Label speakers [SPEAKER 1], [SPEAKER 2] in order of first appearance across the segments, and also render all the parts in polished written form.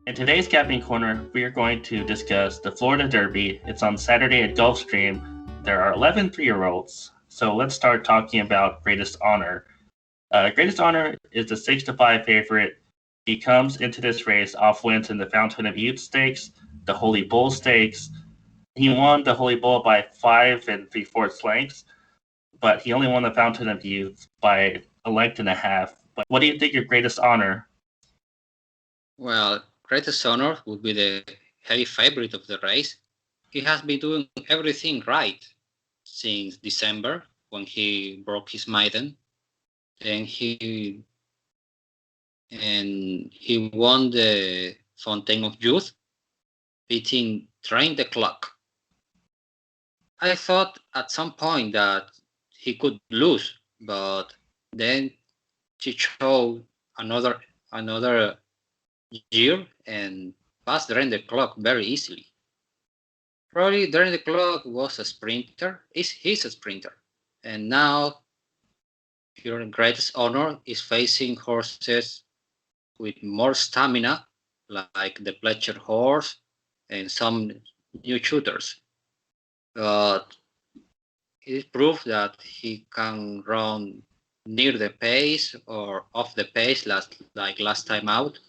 [SPEAKER 1] In today's Gapping Corner, we are going to discuss the Florida Derby. It's on Saturday at Gulfstream. There are 11 3-year-olds. So let's start talking about Greatest Honor. Greatest Honor is the 6-5 favorite. He comes into this race off wins in the Fountain of Youth Stakes, the Holy Bull Stakes. He won the Holy Bull by 5 3/4 lengths, but he only won the Fountain of Youth by a length and a half. But what do you think your Greatest Honor?
[SPEAKER 2] Well, Greatest Honor would be the heavy favorite of the race. He has been doing everything right since December when he broke his maiden. Then he won the Fountain of Youth, beating Train the Clock. I thought at some point that he could lose, but then he showed another year and passed Train the Clock very easily. Probably Train the Clock was a sprinter, he's a sprinter, and now your Greatest Honor is facing horses with more stamina, like the Pletcher horse and some new shooters. But it proved that he can run near the pace or off the pace like last time out,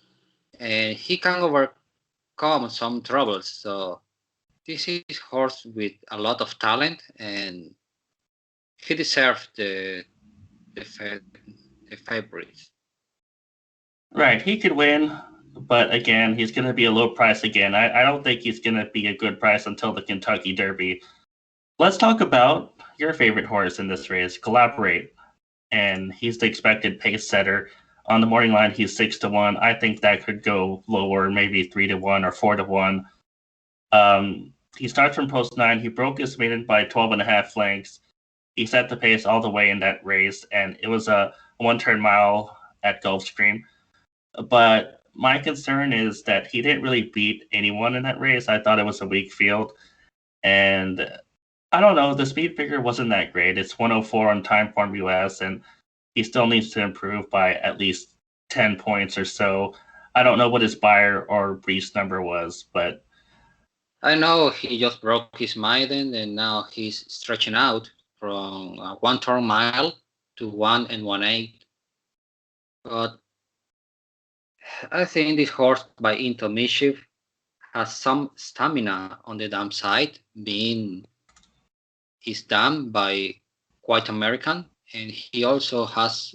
[SPEAKER 2] and he can overcome some troubles. So this is horse with a lot of talent, and he deserves the favorites.
[SPEAKER 1] Right, he could win, but again, he's going to be a low price again. I don't think he's going to be a good price until the Kentucky Derby. Let's talk about your favorite horse in this race, Collaborate. And he's the expected pace setter. On the morning line, he's 6-1. I think that could go lower, maybe 3-1 or 4-1. He starts from post 9. He broke his maiden by 12.5 lengths. He set the pace all the way in that race, and it was a one-turn mile at Gulfstream. But my concern is that he didn't really beat anyone in that race. I thought it was a weak field. And I don't know, the speed figure wasn't that great. It's 104 on Timeform US, and he still needs to improve by at least 10 points or so. I don't know what his buyer or briefs number was, but
[SPEAKER 2] I know he just broke his maiden, and now he's stretching out from 1 turn mile to 1 1/8. But I think this horse by Intermissive has some stamina on the dam side, being his dam by White American, and he also has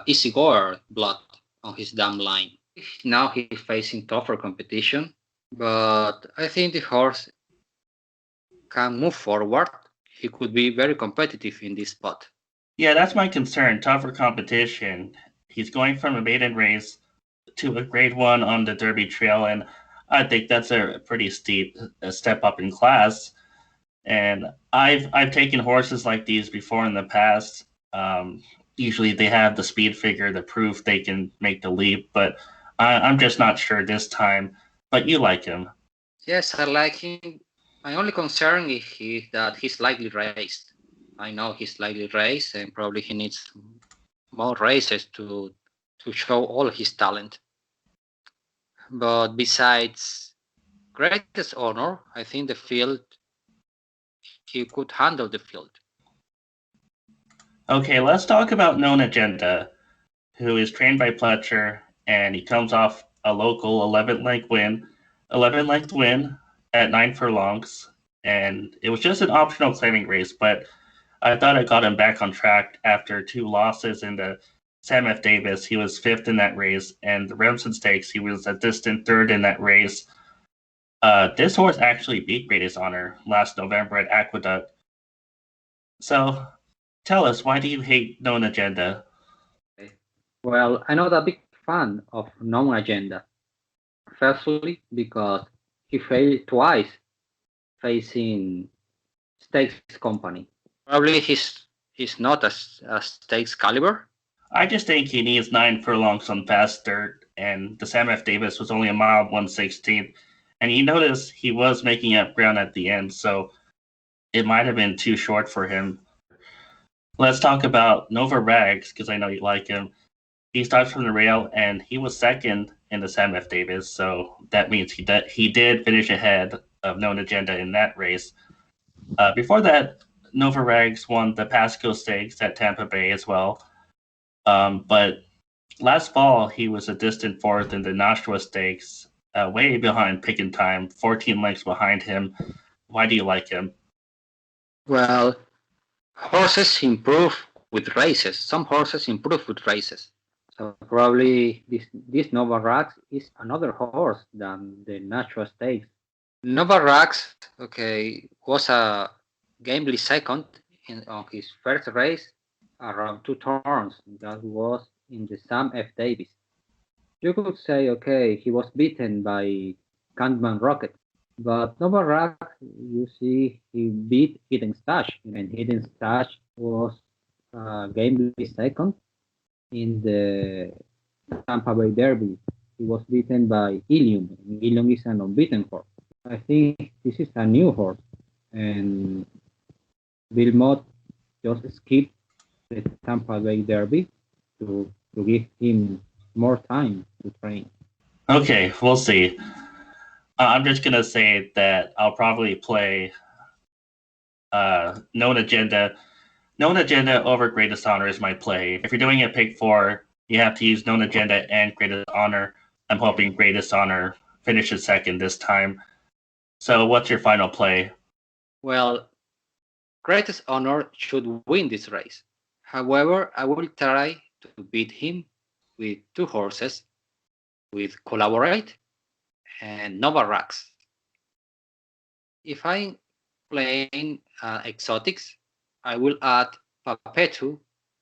[SPEAKER 2] Easy Goer blood on his dam line. Now he's facing tougher competition, but I think the horse can move forward. He could be very competitive in this spot.
[SPEAKER 1] yeah, that's my concern. Tougher competition. He's going from a maiden race to a grade 1 on the Derby Trail, and I think that's a pretty steep step up in class. And I've taken horses like these before in the past. Usually they have the speed figure, the proof they can make the leap, but I'm just not sure this time. But you like him.
[SPEAKER 2] Yes, I like him. My only concern is that he's slightly raced. I know he's slightly raced, and probably he needs more races to show all his talent. But besides Greatest Honor, I think the field, he could handle the field.
[SPEAKER 1] Okay, let's talk about Known Agenda, who is trained by Pletcher, and he comes off a local 11 length win at 9 furlongs, and it was just an optional claiming race, but I thought I got him back on track after 2 losses in the Sam F. Davis. He was 5th in that race, and the Remsen Stakes, he was a distant 3rd in that race. This horse actually beat Greatest Honor last November at Aqueduct. So, tell us, why do you hate Known Agenda?
[SPEAKER 3] Well, I'm not a big fan of Known Agenda. Firstly, because he failed twice facing Stakes Company.
[SPEAKER 2] Probably he's not a Stakes caliber.
[SPEAKER 1] I just think he needs 9 furlongs on fast dirt, and the Sam F. Davis was only a mile 1/16th. And you notice he was making up ground at the end, so it might have been too short for him. Let's talk about Nova Rags, because I know you like him. He starts from the rail, and he was 2nd in the Sam F. Davis, so that means he did finish ahead of Known Agenda in that race. Before that, Nova Rags won the Pasco Stakes at Tampa Bay as well. But last fall, he was a distant fourth in the Nashua Stakes, way behind Pick and Time, 14 lengths behind him. Why do you like him?
[SPEAKER 3] Well, horses improve with races. Some horses improve with races. So probably this Nova Rax is another horse than the Natural Stakes.
[SPEAKER 2] Nova Rax, okay, was a gamely second on his first race
[SPEAKER 3] Around 2 turns. That was in the Sam F. Davis. You could say, okay, he was beaten by Candman Rocket. But Nova Rax, you see, he beat Hidden Stash, and Hidden Stash was gamely second in the Tampa Bay Derby. He was beaten by Ilium. Ilium is an unbeaten horse. I think this is a new horse, and Bill Mott just skipped the Tampa Bay Derby to give him more time to train.
[SPEAKER 1] Okay, we'll see. I'm just gonna say that I'll probably play Known Agenda. Known Agenda over Greatest Honor is my play. If you're doing a pick 4, you have to use Known Agenda and Greatest Honor. I'm hoping Greatest Honor finishes second this time. So what's your final play?
[SPEAKER 2] Well, Greatest Honor should win this race. However, I will try to beat him with 2 horses, with Collaborate and Nova Rax. If I'm playing exotics, I will add Papetu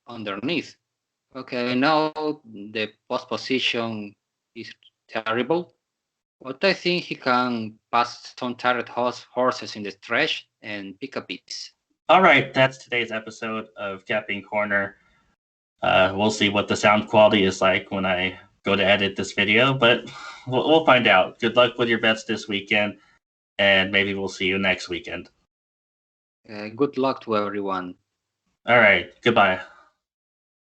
[SPEAKER 2] underneath. Okay, now the post position is terrible, but I think he can pass some tired horses in the stretch and pick a piece.
[SPEAKER 1] All right, that's today's episode of Gapping Corner. We'll see what the sound quality is like when I go to edit this video, but we'll find out. Good luck with your bets this weekend, and maybe we'll see you next weekend.
[SPEAKER 2] Good luck to everyone.
[SPEAKER 1] All right, goodbye.